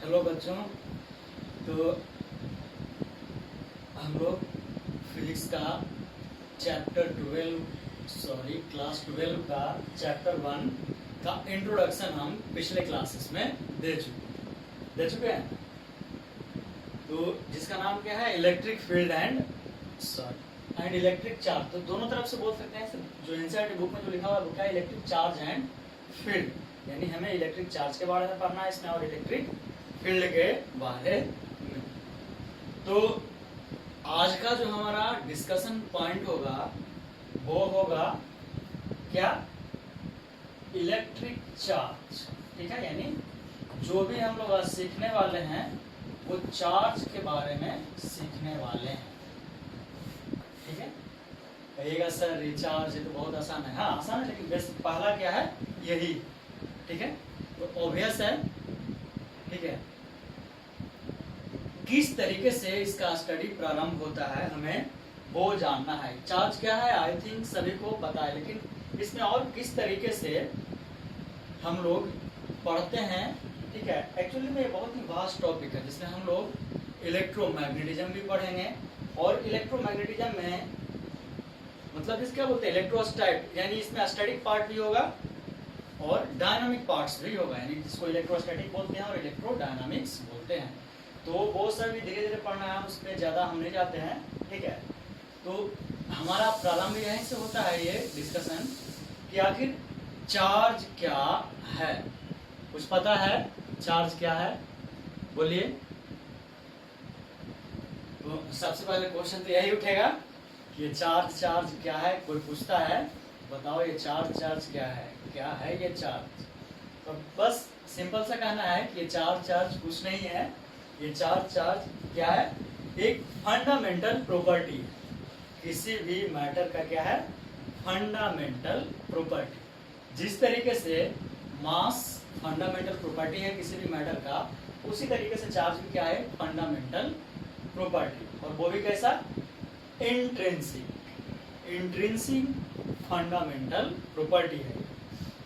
Hello बच्चों, तो हम लोग फिजिक्स का क्लास 12 का चैप्टर 1 का इंट्रोडक्शन हम पिछले क्लासेस में दे चुके हैं। तो जिसका नाम क्या है, electric field and electric charge. तो दोनों तरफ से बोल सकते हैं। जो एनसीईआरटी बुक में जो लिखा हुआ है वो क्या है, इलेक्ट्रिक चार्ज एंड फील्ड, यानी हमें इलेक्ट्रिक चार्ज के बारे में पढ़ना है इसमें और इलेक्ट्रिक फील्ड के बारे में। तो आज का जो हमारा डिस्कशन पॉइंट होगा वो होगा क्या, इलेक्ट्रिक चार्ज। ठीक है, यानी जो भी हम लोग आज सीखने वाले हैं वो चार्ज के बारे में सीखने वाले हैं। ठीक है, कहिएगा सर रिचार्ज ये तो बहुत आसान है। हाँ आसान है, लेकिन बेस्ट पहला क्या है, यही। ठीक है, तो ऑब्वियस है। ठीक है, किस तरीके से इसका स्टडी प्रारंभ होता है हमें वो जानना है। चार्ज क्या है आई थिंक सभी को पता है, लेकिन इसमें और किस तरीके से हम लोग पढ़ते हैं। ठीक है, एक्चुअली में बहुत ही वास्ट टॉपिक है जिसमें हम लोग इलेक्ट्रोमैग्नेटिज्म भी पढ़ेंगे, और इलेक्ट्रोमैग्नेटिज्म में मतलब इस क्या बोलते हैं, इलेक्ट्रोस्टैट, यानी इसमें स्टैटिक पार्ट भी होगा और डायनामिक पार्ट्स भी होगा, यानी जिसको इलेक्ट्रोस्टैटिक बोलते हैं और इलेक्ट्रोडायनामिक्स बोलते हैं। तो वो सब भी धीरे धीरे पढ़ना है, उस पर ज़्यादा हम नहीं जाते हैं। ठीक है, तो हमारा प्रारंभ यहीं से होता है ये डिस्कशन कि आखिर चार्ज क्या है। कुछ पता है चार्ज क्या है, बोलिए। तो सबसे पहले क्वेश्चन तो यही उठेगा कि ये चार्ज क्या है। कोई पूछता है बताओ ये चार्ज क्या है ये चार्ज। तो बस सिंपल सा कहना है कि ये चार्ज कुछ नहीं है। ये चार्ज क्या है, एक फंडामेंटल प्रॉपर्टी है किसी भी मैटर का। क्या है, फंडामेंटल प्रॉपर्टी। जिस तरीके से मास फंडामेंटल प्रॉपर्टी है किसी भी मैटर का, उसी तरीके से चार्ज भी क्या है, फंडामेंटल प्रॉपर्टी। और वो भी कैसा, इंट्रिंसिक फंडामेंटल प्रॉपर्टी है।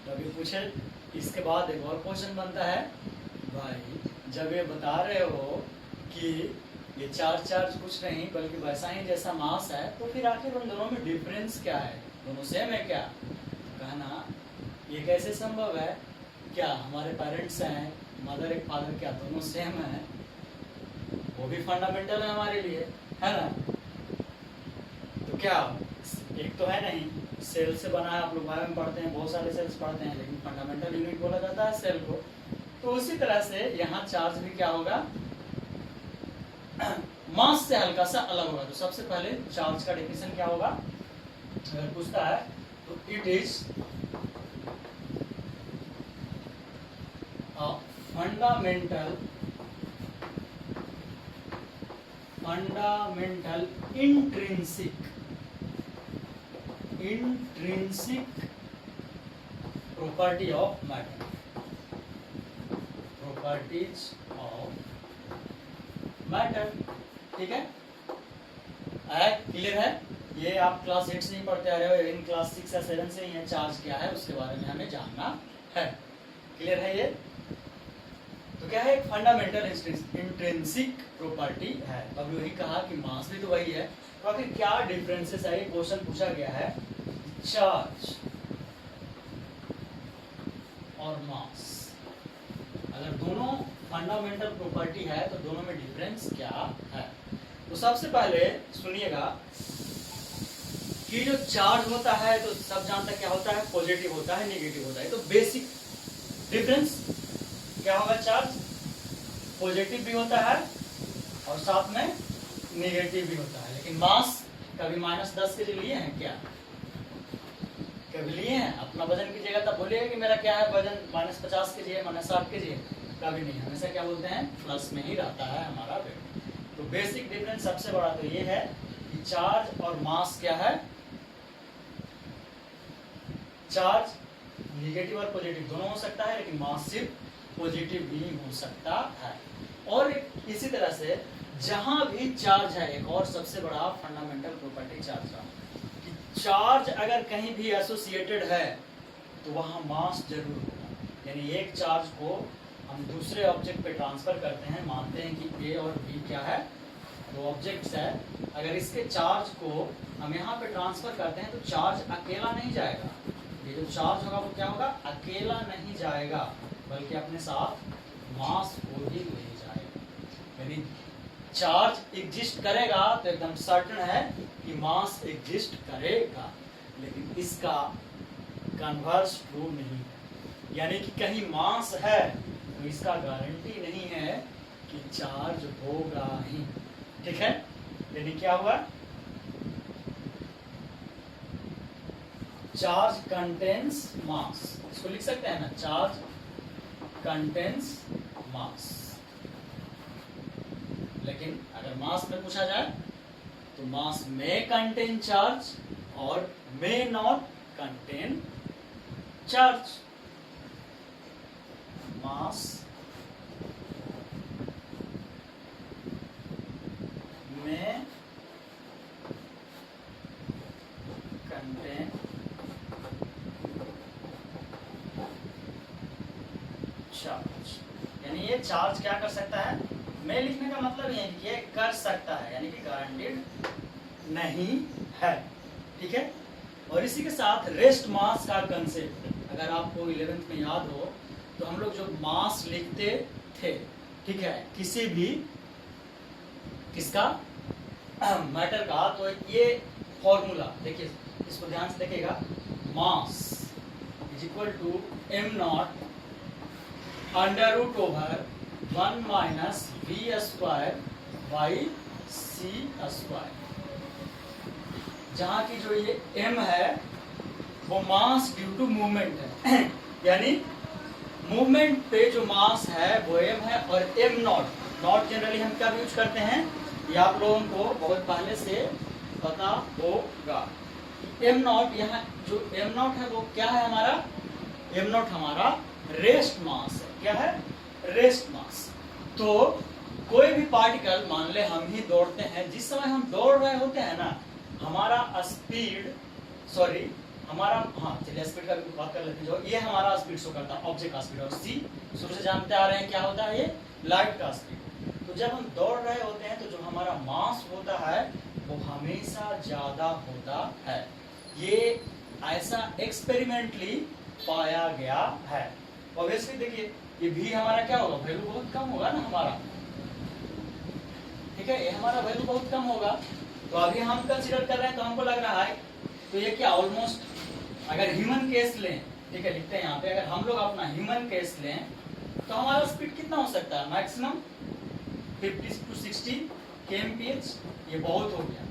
तो अभी पूछे इसके बाद एक और क्वेश्चन बनता है, भाई जब ये बता रहे हो कि ये चार्ज कुछ नहीं बल्कि वैसा ही जैसा मास है, तो फिर आखिर उन दोनों में डिफरेंस क्या है, दोनों सेम है क्या। कहना ये कैसे संभव है, क्या हमारे पेरेंट्स हैं, मदर एक फादर, क्या दोनों सेम हैं, वो भी फंडामेंटल है हमारे लिए, है ना। तो क्या एक तो है नहीं, सेल से बना है, आप लोग बारे में पढ़ते हैं, बहुत सारे सेल्स पढ़ते हैं, लेकिन फंडामेंटल यूनिट बोला जाता है सेल को। तो उसी तरह से यहाँ चार्ज भी क्या होगा, मास से हल्का सा अलग होगा। तो सबसे पहले चार्ज का डेफिनेशन क्या होगा, अगर पूछता है तो it is fundamental intrinsic property of matter, properties of matter. ठीक है, क्लियर है। ये आप क्लास 8 से नहीं पढ़ते आ रहे हो, लेकिन क्लास 6 या 7 से ही है। चार्ज क्या है उसके बारे में हमें जानना है। क्लियर है ये। तो क्या है, एक फंडामेंटल इंट्रिंसिक प्रॉपर्टी है। अब वही कहा कि मास भी तो वही है। तो आखिर क्या डिफरेंसेस है, ये क्वेश्चन पूछा गया है, चार्ज और मास। अगर दोनों फंडामेंटल प्रॉपर्टी है तो दोनों में डिफरेंस क्या है। तो सबसे पहले सुनिएगा कि जो चार्ज होता है तो सब जानता क्या होता है, पॉजिटिव होता है, नेगेटिव होता है। तो बेसिक डिफरेंस क्या होगा, चार्ज पॉजिटिव भी होता है और साथ में नेगेटिव भी होता है। लेकिन मास कभी -10 के लिए हैं क्या, कभी लिए हैं। अपना वजन कीजिएगा तब बोलिएगा कि मेरा क्या है वजन, -50 के जी, -60 के जी, कभी नहीं। हमेशा क्या बोलते हैं, प्लस में ही रहता है हमारा वेट। तो बेसिक डिफरेंस सबसे बड़ा तो ये है कि चार्ज और मास क्या है, चार्ज नेगेटिव और पॉजिटिव दोनों हो सकता है, लेकिन मास सिर्फ पॉजिटिव भी हो सकता है। और इसी तरह से जहां भी चार्ज है, एक और सबसे बड़ा फंडामेंटल प्रॉपर्टी चार्ज का, कि चार्ज अगर कहीं भी एसोसिएटेड है तो वहां मास जरूर होगा। यानी एक चार्ज को हम दूसरे ऑब्जेक्ट पे ट्रांसफर करते हैं, मानते हैं कि ए और बी क्या है, दो ऑब्जेक्ट्स है, अगर इसके चार्ज को हम यहाँ पे ट्रांसफर करते हैं तो चार्ज अकेला नहीं जाएगा, ये जो चार्ज होगा वो क्या होगा, अकेला नहीं जाएगा बल्कि अपने साथ मास को भी ले जाएगा। यानी चार्ज एग्जिस्ट करेगा तो एकदम सर्टेन है कि मास एग्जिस्ट करेगा, लेकिन इसका कन्वर्स ट्रू नहीं है, यानी कि कहीं मास है तो इसका गारंटी नहीं है कि चार्ज होगा ही। ठीक है, यानी क्या हुआ, चार्ज कंटेन्स मास, इसको लिख सकते हैं ना, चार्ज कंटेन्स मास। लेकिन अगर मास में पूछा जाए तो मास में कंटेन चार्ज और मे नॉट कंटेन चार्ज। मास में कंटेन चार्ज, यानी ये चार्ज क्या कर सकता है, मैं लिखने का मतलब ये है कि ये कर सकता है, यानी कि गारंटीड नहीं है। ठीक है, और इसी के साथ रेस्ट मास का कंसेप्ट, अगर आपको 11th में याद हो तो हम लोग जो मास लिखते थे, ठीक है, किसी भी किसका मैटर का, तो ये फॉर्मूला देखिए, इसको ध्यान से देखिएगा, mass is equal to m nought under root over 1 minus v square by c square, जहाँ की जो ये m है वो मास ड्यू टू मूवमेंट है यानी मूवमेंट पे जो मास है वो m है, और m नॉट जनरली हम क्या यूज करते हैं, ये आप लोगों को बहुत पहले से पता होगा। m नॉट, यहाँ जो m नॉट है वो क्या है हमारा, m नॉट हमारा रेस्ट मास है, क्या है, रेस्ट मास। तो कोई भी पार्टिकल, मान ले हम ही दौड़ते हैं, जिस समय हम दौड़ रहे होते हैं ना, हमारा स्पीड, सॉरी हमारा, हाँ चलिए स्पीड का भी बात कर लेते हैं, जो ये हमारा स्पीड शो करता है ऑब्जेक्ट का स्पीड, और c शुरू से जानते आ रहे हैं क्या होता है, ये लाइट का स्पीड। तो जब हम दौड़ रहे होते हैं तो जो हमारा मास होता है वो हमेशा ज्यादा होता है, ये ऐसा एक्सपेरिमेंटली पाया गया है। ऑब्वियसली देखिए ये भी हमारा क्या होगा, वैल्यू बहुत कम होगा ना हमारा, ठीक है, ये हमारा वैल्यू बहुत कम होगा। तो अभी हम कंसीडर कर रहे हैं तो हमको लग रहा है तो ये क्या ऑलमोस्ट, अगर ह्यूमन केस लें, ठीक है, लिखते हैं यहाँ पे, अगर हम लोग अपना ह्यूमन केस लें तो हमारा स्पीड कितना हो सकता है, मैक्सिमम 50 to 60 kmph, ये बहुत हो गया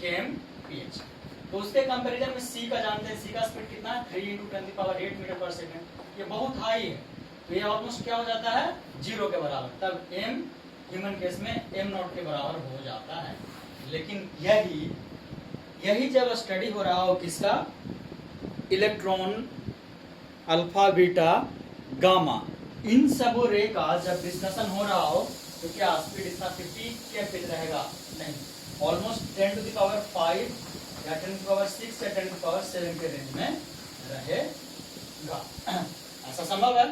kmph। तो उसके कंपैरिजन में c का जानते हैं, c का स्पीड कितना है, 3 × 10⁸ मीटर पर सेकंड, ये बहुत हाई है, तो ये ऑलमोस्ट क्या हो जाता है, 0 के बराबर, तब m ह्यूमन केस में m नॉट के बराबर हो जाता है। लेकिन यही जब स्टडी हो रहा हो किसका, इलेक्ट्रॉन, अल्फा, बीटा, गामा, इन सबों रे का जब डिस्कशन हो रहा हो तो क्या स्पीड इतना 50 के फिर रहेगा, नहीं, ऑलमोस्ट 10⁵ या 10⁶ या 10⁷ के रेंज में रहेगा। ऐसा संभव है।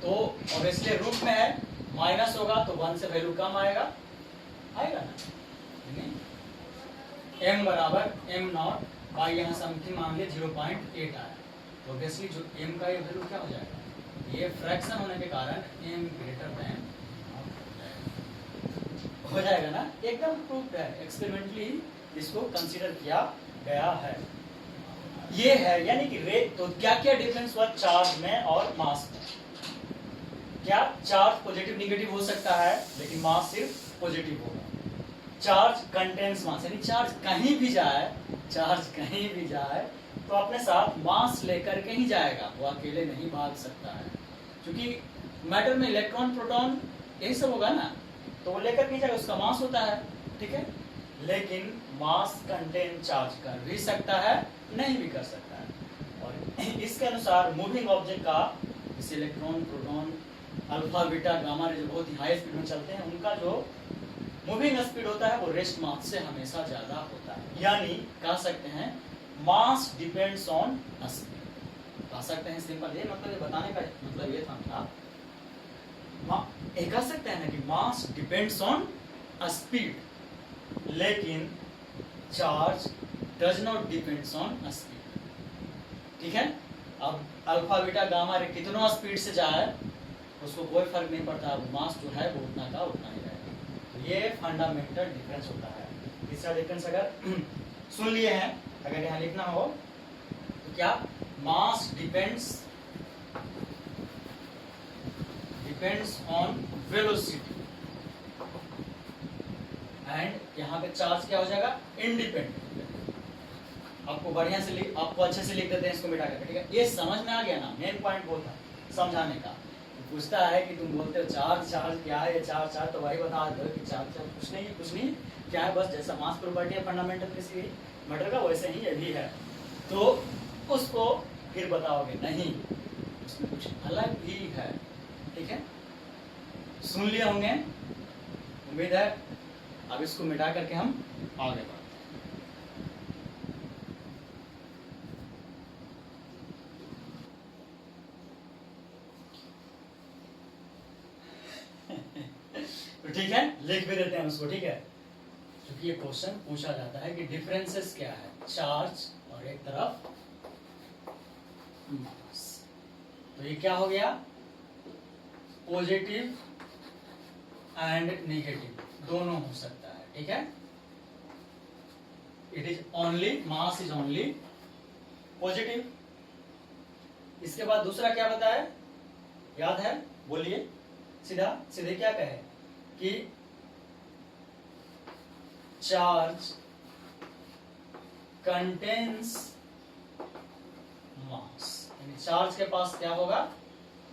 तो ऑब्वियसली रूट में है, माइनस होगा तो 1 से वैल्यू कम आएगा ना, m बराबर m नॉट बाई यहाँ समथिंग मान लिया 0.8 आया, तो ऑब्वियसली जो m का ये वैल्यू क्या हो जाएगा, ये फ्रैक्शन होने के कारण m ग्रेटर देन हो जाएगा ना, एकदम प्रूफ है, एक्सपेरिमेंटली इसको कंसीडर किया गया है। ये है यानी कि रेट, तो क्या क्या डिफरेंस हुआ चार्ज में और मास में, क्या चार्ज पॉजिटिव निगेटिव हो सकता है लेकिन मास सिर्फ पॉजिटिव होगा। चार्ज कंटेन्स मास, यानी चार्ज कहीं भी जाए तो अपने साथ मास लेकर के ही जाएगा, वो अकेले नहीं भाग सकता है, क्योंकि मैटर में इलेक्ट्रॉन, प्रोटॉन यही सब होगा ना, तो वो लेकर के जाएगा, उसका मास होता है, ठीक है। लेकिन मास कंटेन चार्ज कर भी सकता है, नहीं भी कर सकता है। और इसके अनुसार मूविंग ऑब्जेक्ट का, जैसे electron, proton, alpha, beta, gamma जो बहुत ही हाई स्पीड में चलते हैं, उनका जो मूविंग स्पीड होता है वो रेस्ट मास से हमेशा ज्यादा होता है। यानी कह सकते हैं मास डिपेंड्स ऑन स्पीड, कह सकते हैं सिंपल, ये मतलब ये बताने का मतलब ये था ये कह सकते हैं ना कि मास डिपेंड्स ऑन स्पीड, लेकिन charge does not depends on speed. ठीक है, अब अल्फा बीटा गामा रे कितनों स्पीड से जाए उसको कोई फर्क नहीं पड़ता, वो मास जो है वो उतना का उतना ही रहेगा। तो ये फंडामेंटल डिफरेंस होता है। तीसरा डिफरेंस अगर सुन लिए हैं, अगर यहाँ लिखना हो तो क्या, मास डिपेंड्स ऑन वेलोसिटी, एंड यहाँ पे चार्ज क्या हो जाएगा, इंडिपेंडेंट। आपको बढ़िया से आपको अच्छे से लिख देते हैं इसको मिटा कर, ठीक है। ये समझ में आ गया ना, मेन पॉइंट वो था समझाने का। पूछता है कि तुम बोलते हो चार्ज क्या है, ये चार्ज तो वही बता दो कि चार्ज कुछ नहीं क्या है, बस जैसा मास प्रॉपर्टी है फंडामेंटल किसी मैटर का, वैसे ही ये भी है। तो उसको फिर बताओगे नहीं, उसमें कुछ अलग भी है। ठीक है, सुन लिए होंगे, उम्मीद है। अब इसको मिटा करके हम आगे बढ़ते हैं। तो ठीक है, लिख भी देते हैं उसको, ठीक है, क्योंकि ये क्वेश्चन पूछा जाता है कि डिफरेंसेस क्या है, चार्ज और एक तरफ मास। तो ये क्या हो गया, पॉजिटिव एंड नेगेटिव दोनों हो सकता है। ठीक है, it is only, mass is only positive. इसके बाद दूसरा क्या बताया, याद है, बोलिए सीधे क्या कहे कि चार्ज कंटेन्स मास, यानी चार्ज के पास क्या होगा,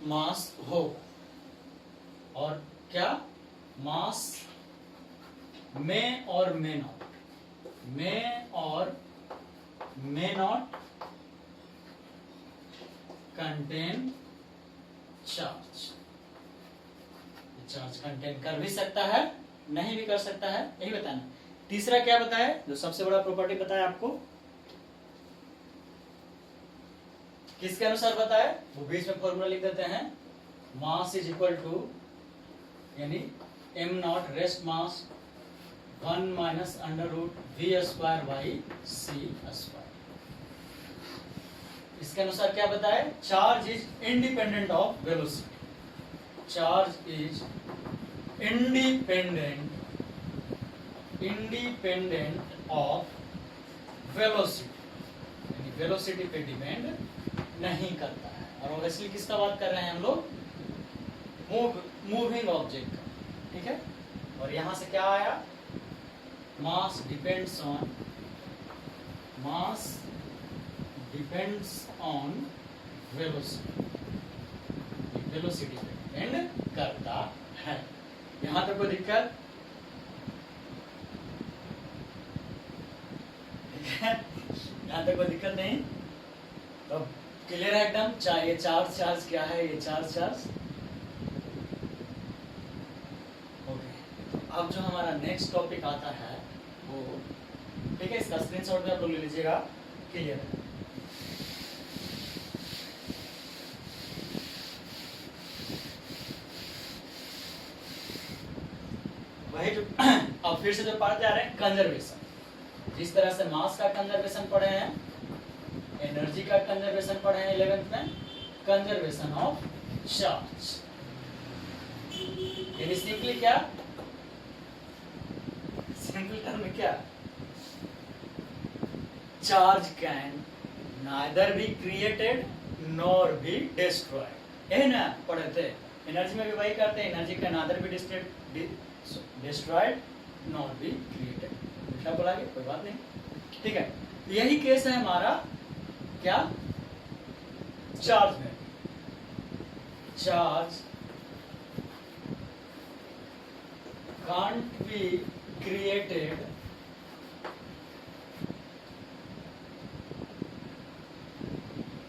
मास हो, और क्या, मास में और may not contain charge. Charge contain कर भी सकता है, नहीं भी कर सकता है, यही बताना। तीसरा क्या बताया, जो सबसे बड़ा प्रॉपर्टी बताया आपको, किसके अनुसार बताया, वो बीच में फॉर्मूला लिख देते हैं, मास इज इक्वल टू, यानी m nought rest mass 1 minus under root v square by c square. इसके अनुसार क्या बताया, charge is independent of velocity, charge is independent of velocity, यानी वेलोसिटी पे डिपेंड नहीं करता है। और ऑब्वियसली किसका बात कर रहे हैं हम लोग, मूविंग ऑब्जेक्ट का। ठीक है, और यहां से क्या आया, मास डिपेंड्स ऑन वेलोसिटी, वेलोसिटी पे डिपेंड करता है। यहां तक कोई दिक्कत, ठीक है, यहां तक कोई दिक्कत नहीं, तो क्लियर है एकदम। चाहिए चार्ज क्या है, ये चार्ज अब जो हमारा नेक्स्ट टॉपिक आता है वो, ठीक है, इसका स्क्रीनशॉट में आप लोग ले लीजिएगा, क्लियर है। वही जो अब फिर से जो पढ़ते आ रहे हैं, कंजर्वेशन। जिस तरह से मास का कंजर्वेशन पढ़े हैं, एनर्जी का कंजर्वेशन पढ़े हैं 11th में, कंजर्वेशन ऑफ चार्ज, यानी सिंपली क्या, सिंपल टर्म में क्या, charge can neither be created nor be destroyed. यही ना पढ़े थे, एनर्जी में भी वही करते हैं, energy can neither be destroyed nor be created. क्या बोला, कोई बात नहीं, ठीक है। यही केस है हमारा क्या, चार्ज में। चार्ज can't be created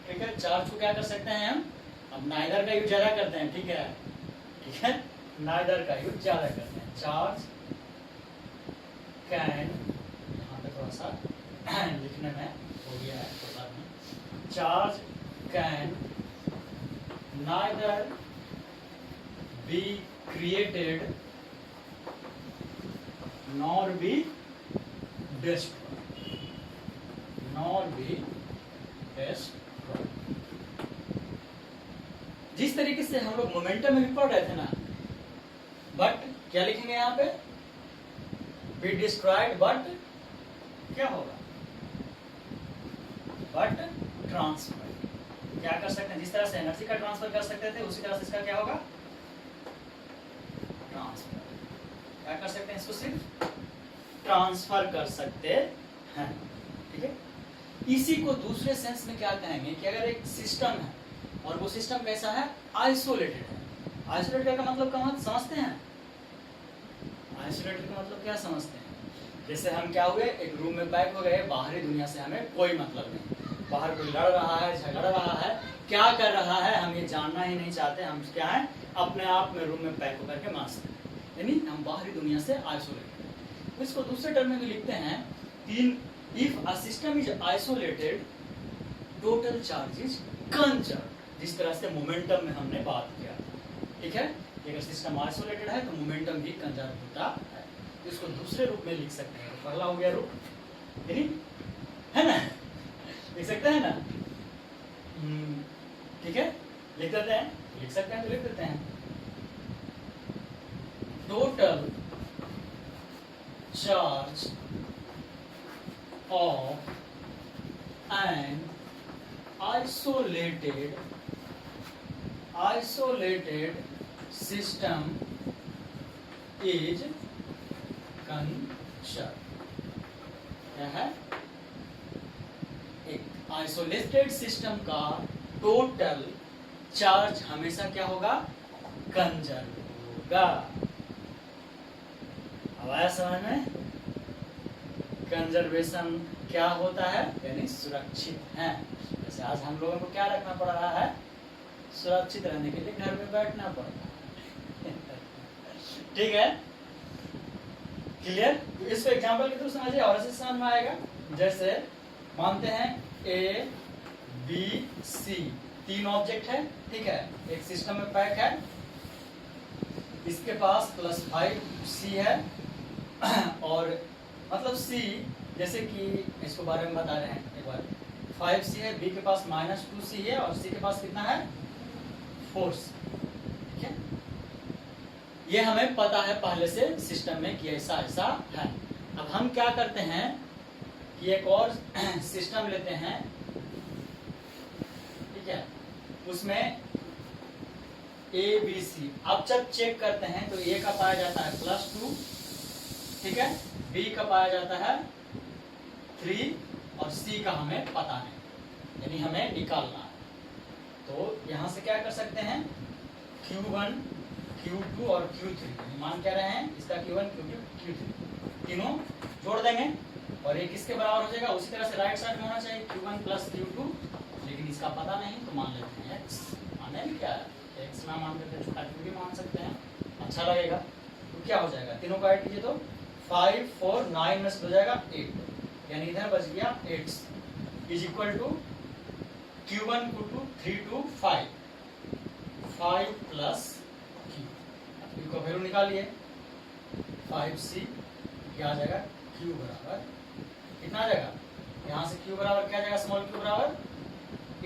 ठीक है, चार्ज को क्या कर सकते हैं हम, अब नाइदर का यूज ज्यादा करते हैं, ठीक है, नाइदर का यूज ज्यादा करते हैं। चार्ज कैन, यहाँ पे थोड़ा सा लिखने में हो गया है, कोई बात नहीं। Charge can neither be created nor be destroyed, nor be destroyed। जिस तरीके से हम लोग मोमेंटम में भी पढ़ रहे थे ना, बट क्या लिखेंगे यहाँ पे, बी डिस्ट्रॉयड बट क्या होगा, बट ट्रांसफर। क्या कर सकते हैं, जिस तरह से एनर्जी का ट्रांसफर कर सकते थे उसी तरह से इसका क्या होगा, ट्रांसफर। क्या कर सकते हैं, इसको सिर्फ ट्रांसफर कर सकते हैं, ठीक है। इसी को दूसरे सेंस में क्या कहेंगे कि अगर एक सिस्टम है और वो सिस्टम कैसा है, आइसोलेटेड है। आइसोलेटेड का मतलब क्या समझते हैं, आइसोलेटेड का मतलब क्या समझते हैं, जैसे हम क्या हुए, एक रूम में पैक हो गए, बाहरी दुनिया से हमें कोई मतलब नहीं, बाहर कोई लड़ रहा है, झगड़ रहा है, क्या कर रहा है हम ये जानना ही नहीं चाहते, हम क्या है अपने आप में रूम में पैक होकर के मस्त हैं, यानी हम बाहरी दुनिया से आइसोलेटेड हैं। तो इसको दूसरे टर्म में भी लिखते हैं, if a system is isolated total charge is conserved, जिस तरह से मोमेंटम में हमने बात किया, ठीक है। अगर सिस्टम आइसोलेटेड है तो मोमेंटम भी कंजर्व होता है। तो इसको दूसरे रूप में लिख सकते हैं, पहला हो गया रूप, है ना, लिख सकते हैं ना, ठीक है, लिख देते हैं, लिख सकते हैं तो लिख देते हैं, total charge of an isolated system is conserved। क्या है, एक आइसोलेटेड सिस्टम का टोटल चार्ज हमेशा क्या होगा, कंजर्व होगा। अब आया समझ में, कंजर्वेशन क्या होता है, यानी सुरक्षित है। जैसे आज हम लोगों को क्या रखना पड़ रहा है, सुरक्षित रहने के लिए घर में बैठना पड़ता है, ठीक है, क्लियर। तो इसको एग्जांपल के थ्रू समझिए और ऐसे समझ में आएगा। जैसे मानते हैं ए बी सी तीन ऑब्जेक्ट है, ठीक है, एक सिस्टम में पैक है, इसके पास +5C है और मतलब C, जैसे कि इसको बारे में बता रहे हैं एक बार, 5C है, B के पास -2C है और C के पास कितना है, 4C, ठीक है। ये हमें पता है पहले से सिस्टम में कि ऐसा ऐसा है। अब हम क्या करते हैं कि एक और सिस्टम लेते हैं, ठीक है, उसमें ABC। अब जब चेक करते हैं तो A का पाया जाता है +2, ठीक है, B का पाया जाता है 3 और C का हमें पता नहीं, यानी हमें निकालना है। तो यहाँ से क्या कर सकते हैं, Q1 Q2 और Q3 मान क्या रहे हैं, इसका Q1 Q2 Q3 तीनों जोड़ देंगे और एक इसके बराबर हो जाएगा। उसी तरह से राइट साइड में होना चाहिए Q1 + Q2, लेकिन इसका पता नहीं तो मान लेते हैं x। माने क्या है, x ना मान करके छोटा q भी मान सकते हैं, अच्छा लगेगा। तो क्या हो जाएगा, तीनों का ऐड कीजिए तो 5 4 9 में से हो जाएगा 8, यानी इधर बच गया 8 is equal to Q1 Q2 3 2 5 + Q, इनको वैल्यू निकालिए 5C, क्या आ जाएगा Q बराबर कितना आ जाएगा, यहाँ से Q बराबर क्या आ जाएगा, स्मॉल q बराबर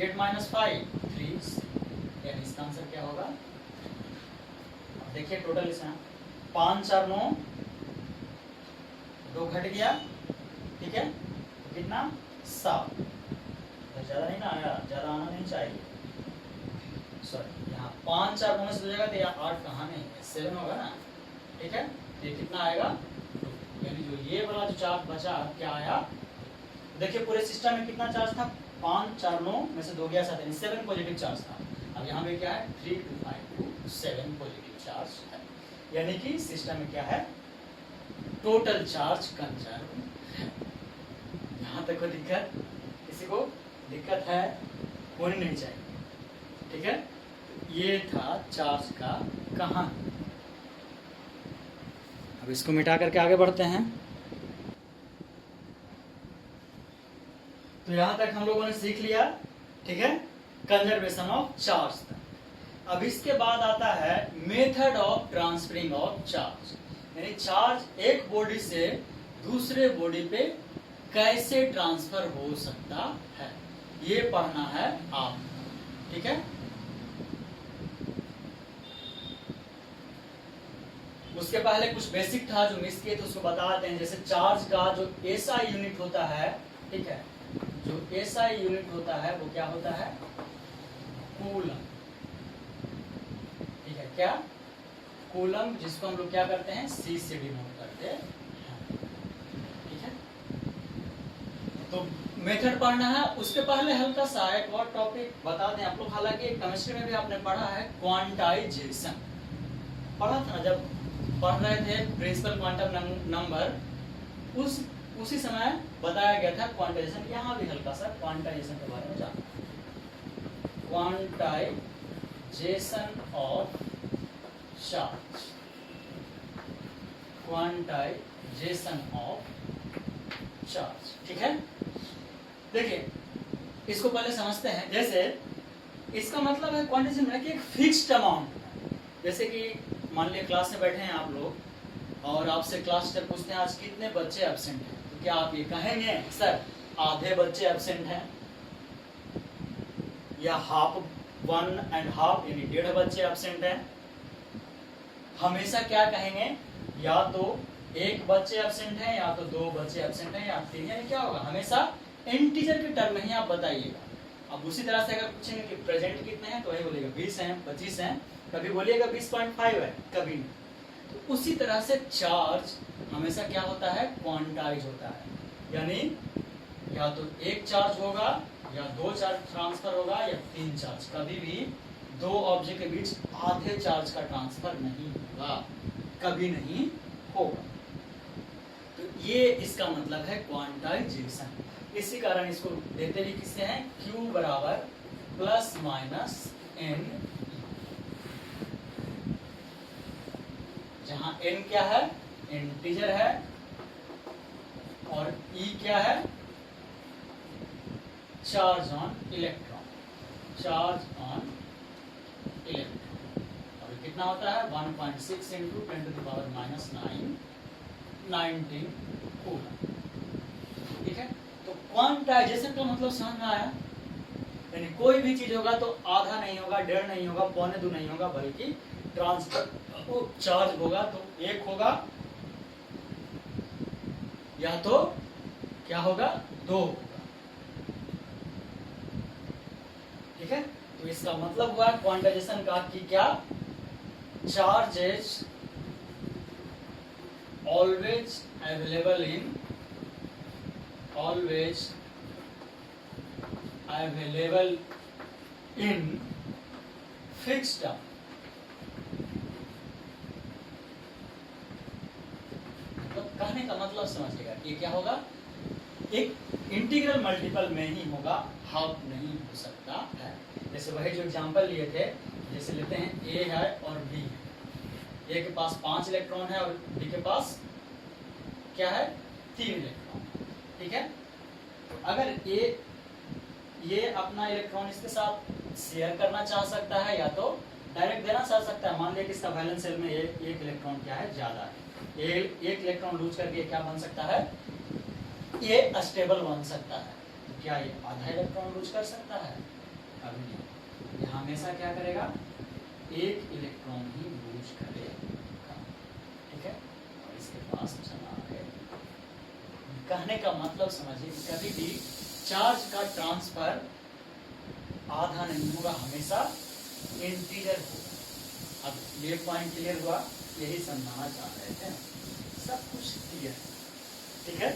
8 - 5 3C, यानी इसका आंसर क्या होगा। अब देखिए टोटल इसमें 5 4 9 2 घट गया, ठीक है, तो कितना 7, तो ज्यादा नहीं ना आया, ज्यादा आना नहीं चाहिए, सॉरी यहाँ 5 4 9 में से हो जाएगा तो यहाँ 8 कहाँ नहीं है, 7 होगा ना, ठीक है, तो ये कितना आएगा 2, यानी जो ये वाला जो चार्ज बचा क्या आया, देखिए पूरे सिस्टम में कितना चार्ज था, 5 4 9 में से 2 गया 7, यानी 7 पॉजिटिव चार्ज था। अब यहाँ पे क्या है 3 2 5 2 7 पॉजिटिव चार्ज है, यानी कि सिस्टम में क्या है, टोटल चार्ज कंजर्व है। यहाँ तक कोई दिक्कत, किसी को दिक्कत है, होनी नहीं चाहिए, ठीक है। ये था चार्ज का कहानी। अब इसको मिटा करके आगे बढ़ते हैं। तो यहाँ तक हम लोगों ने सीख लिया, ठीक है, कंजर्वेशन ऑफ चार्ज था। अब इसके बाद आता है method of transferring of charge, यानी चार्ज एक बॉडी से दूसरे बॉडी पे कैसे ट्रांसफर हो सकता है, ये पढ़ना है आप, ठीक है। उसके पहले कुछ बेसिक था जो मिस किए थे उसको बताते हैं। जैसे चार्ज का जो एसआई यूनिट होता है, ठीक है, जो एसआई यूनिट होता है वो क्या होता है, कूलम, ठीक है, क्या, कूलम, जिसको हम लोग क्या करते हैं, सी से डिनोट करते हैं, ठीक है। तो मेथड पढ़ना है। उसके पहले हल्का सा एक और टॉपिक बता दें आप लोग, हालांकि केमिस्ट्री में भी आपने पढ़ा है, क्वांटाइजेशन पढ़ा था ना, जब पढ़ रहे थे प्रिंसिपल क्वांटम नंबर, उसी समय बताया गया था क्वांटाइजेशन। यहाँ भी हल्का सा क्वांटाइजेशन के बारे में जाना, quantization of charge, quantization of charge, ठीक है। देखिए इसको पहले समझते हैं। जैसे इसका मतलब है क्वांटाइजेशन में कि एक फिक्स्ड अमाउंट, जैसे कि मान लिया क्लास में बैठे हैं आप लोग और आपसे क्लास टीचर पूछते हैं आज कितने बच्चे एब्सेंट हैं, तो क्या आप ये कहेंगे सर आधे बच्चे एब्सेंट हैं, या हाफ, 1.5 यानी 1.5 बच्चे एब्सेंट हैं? हमेशा क्या कहेंगे, या तो एक बच्चे एब्सेंट है, या तो 2 बच्चे एब्सेंट है, या 3, यानी क्या होगा, हमेशा इंटीजर के टर्म में ही आप बताइएगा। अब उसी तरह से अगर पूछेंगे कि प्रेजेंट कितने हैं, तो वही बोलेगा 20 हैं, 25 हैं, कभी बोलिएगा 20.5 है, कभी नहीं। तो उसी तरह से चार्ज हमेशा क्या होता है, क्वांटाइज होता है, यानी या तो एक चार्ज होगा, या 2 चार्ज ट्रांसफर होगा, या 3 चार्ज, कभी भी 2 ऑब्जेक्ट के बीच आधे चार्ज का ट्रांसफर नहीं होगा, कभी नहीं होगा। तो ये इसका मतलब है क्वांटाइजेशन। इसी कारण इसको देते भी किससे हैं, Q बराबर ±N, जहां N क्या है, इंटीजर है, और E क्या है, charge on electron, charge on electron. और कितना होता है, 1.6 इंटू 10⁻⁹ 19 कूलम, ठीक है। तो क्वांटाइजेशन का मतलब समझ में आया, यानी कोई भी चीज होगा तो आधा नहीं होगा, 1.5 नहीं होगा, 1.25 नहीं होगा, बल्कि ट्रांसफर चार्ज होगा तो 1 होगा, या तो क्या होगा, 2 होगा, ठीक है। तो इसका मतलब हुआ क्वांटाइजेशन का कि क्या, charges always available in, always available in fixed term, कहने का मतलब समझिएगा, ये क्या होगा, एक इंटीग्रल मल्टीपल में ही होगा, हाफ नहीं हो सकता है। जैसे वही जो एग्जांपल लिए थे, जैसे लेते हैं A है और B है, A के पास 5 इलेक्ट्रॉन है और B के पास क्या है, 3 इलेक्ट्रॉन, ठीक है। तो अगर ये अपना इलेक्ट्रॉन इसके साथ शेयर करना चाह सकता है, या तो डायरेक्ट देना चाह सकता है। मान लिया कि इसका वैलेंस शेल में एक इलेक्ट्रॉन क्या है, ज्यादा है, एक इलेक्ट्रॉन लूज करके क्या बन सकता है, ये अस्टेबल बन सकता है। तो क्या ये आधा इलेक्ट्रॉन लूज कर सकता है, कभी नहीं। ये हमेशा क्या करेगा, एक इलेक्ट्रॉन ही लूज करेगा, ठीक है। और इसके पास चला है, कहने का मतलब समझिए, कभी भी चार्ज का ट्रांसफर आधा नहीं होगा, हमेशा इंटीजर होगा। अब ये पॉइंट क्लियर हुआ, यही समझाना चाह रहे थे, सब कुछ क्लियर है, ठीक है।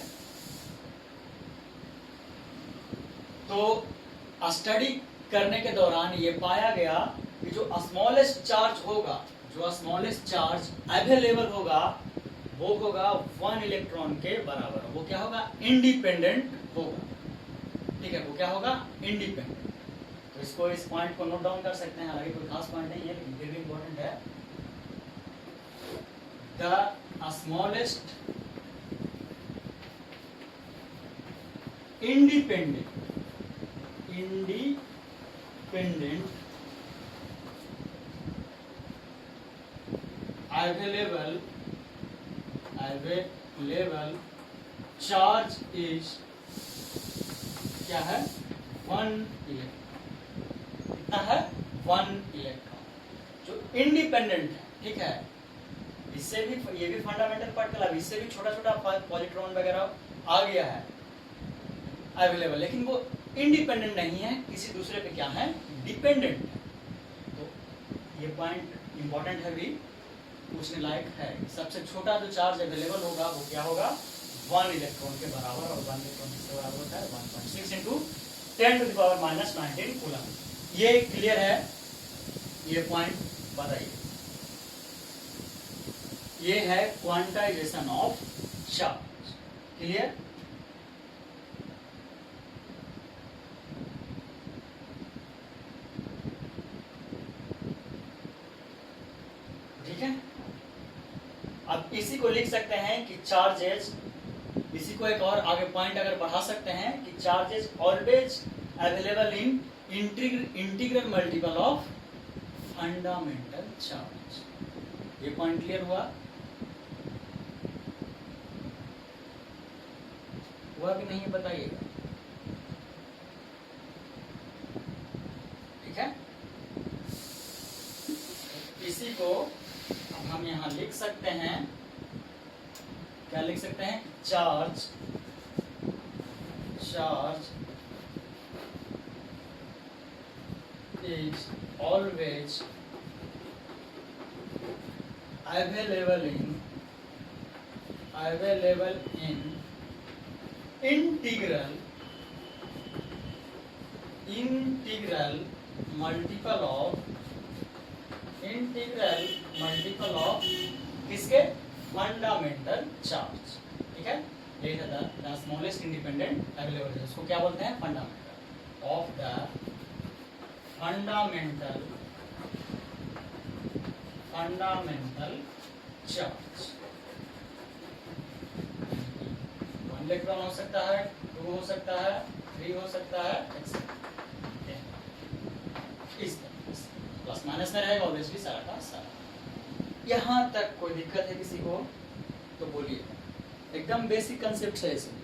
तो स्टडी करने के दौरान ये पाया गया कि जो स्मॉलेस्ट चार्ज होगा, जो स्मॉलेस्ट चार्ज अवेलेबल होगा, वो होगा 1 इलेक्ट्रॉन के बराबर। वो क्या होगा, इंडिपेंडेंट होगा, ठीक है। वो क्या होगा, इंडिपेंडेंट। तो इसको, इस पॉइंट को नोट डाउन कर सकते हैं, हालांकि कोई खास पॉइंट नहीं है, लेकिन फिर भी इंपॉर्टेंट है। The smallest independent available charge is क्या है 1 इलेक्ट्रॉन, कितना है 1 इलेक्ट्रॉन, जो इंडिपेंडेंट है, ठीक है। इससे भी ये भी फंडामेंटल पार्टिकल, इससे भी छोटा छोटा पॉजिट्रॉन वगैरह आ गया है अवेलेबल, लेकिन वो इंडिपेंडेंट नहीं है, किसी दूसरे पे क्या है डिपेंडेंट है। तो ये पॉइंट इंपॉर्टेंट है, भी पूछने लायक है। सबसे छोटा जो चार्ज अवेलेबल होगा वो क्या होगा 1 इलेक्ट्रॉन के बराबर, और 1 इलेक्ट्रॉन किसके बराबर होता है 1.6 इंटू 10⁻⁻⁹ कूलम। ये क्लियर है, ये पॉइंट बताइए। ये है क्वांटाइजेशन ऑफ चार्ज, क्लियर। ठीक है, अब इसी को लिख सकते हैं कि चार्जेज, इसी को एक और आगे पॉइंट अगर बढ़ा सकते हैं कि charges always available in integral multiple of fundamental charge. ये पॉइंट क्लियर हुआ कि नहीं बताइएगा, ठीक है। इसी को हम यहाँ लिख सकते हैं, क्या लिख सकते हैं, charge is always available in integral multiple of किसके फंडामेंटल चार्ज, ठीक है। ये है द स्मॉलेस्ट इंडिपेंडेंट अवेलेबल, उसको क्या बोलते हैं fundamental of the fundamental charge. 1 electron हो सकता है, 2 हो सकता है, 3 हो सकता है, इस प्लस माइनस में रहेगा ऑब्वियसली सारा का सारा। यहाँ तक कोई दिक्कत है किसी को तो बोलिए, एकदम बेसिक कंसेप्ट है इसमें।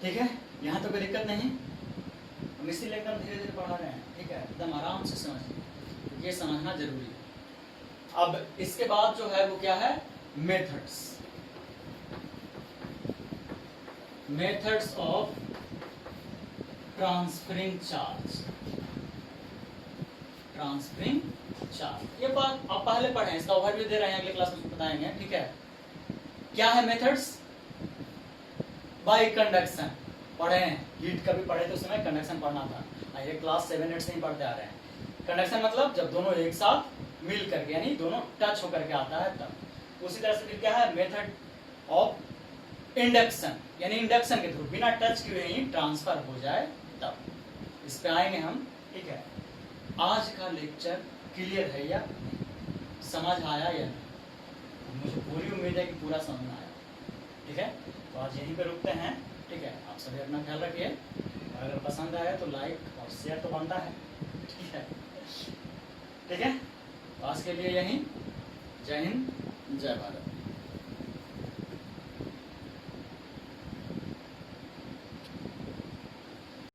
ठीक है, यहाँ तो कोई दिक्कत नहीं, हम इसीलिए एकदम धीरे धीरे पढ़ा रहे हैं, ठीक है, एकदम आराम से समझिए, ये समझना जरूरी है। अब इसके बाद जो है वो क्या है, मेथड्स ऑफ ट्रांसफरिंग चार्ज। ये बात आप पहले पढ़े, इसका ओवरव्यू दे रहे हैं, अगले क्लास में बताएंगे, ठीक है। क्या है मेथड्स, बाय कंडक्शन पढ़े हैं, हीट का भी पढ़े थे उस समय, कंडक्शन पढ़ना था, ये क्लास 7-8 से ही पढ़ते आ रहे हैं। कंडक्शन मतलब जब दोनों एक साथ मिल करके, यानी दोनों टच होकर के आता है तब। उसी तरह से फिर क्या है, मेथड ऑफ इंडक्शन, यानी इंडक्शन के थ्रू बिना टच किए ही ट्रांसफर हो जाए तब, इस पे आएंगे हम, ठीक है। आज का लेक्चर क्लियर है या समझ आया या नहीं, मुझे पूरी उम्मीद है कि पूरा समझ में आया, ठीक है। तो आज यहीं पे रुकते हैं, ठीक है। आप सभी अपना ख्याल रखिए, अगर पसंद आए तो लाइक और शेयर तो बनता है, ठीक है। तो आज के लिए यहीं, जय हिंद जय भारत।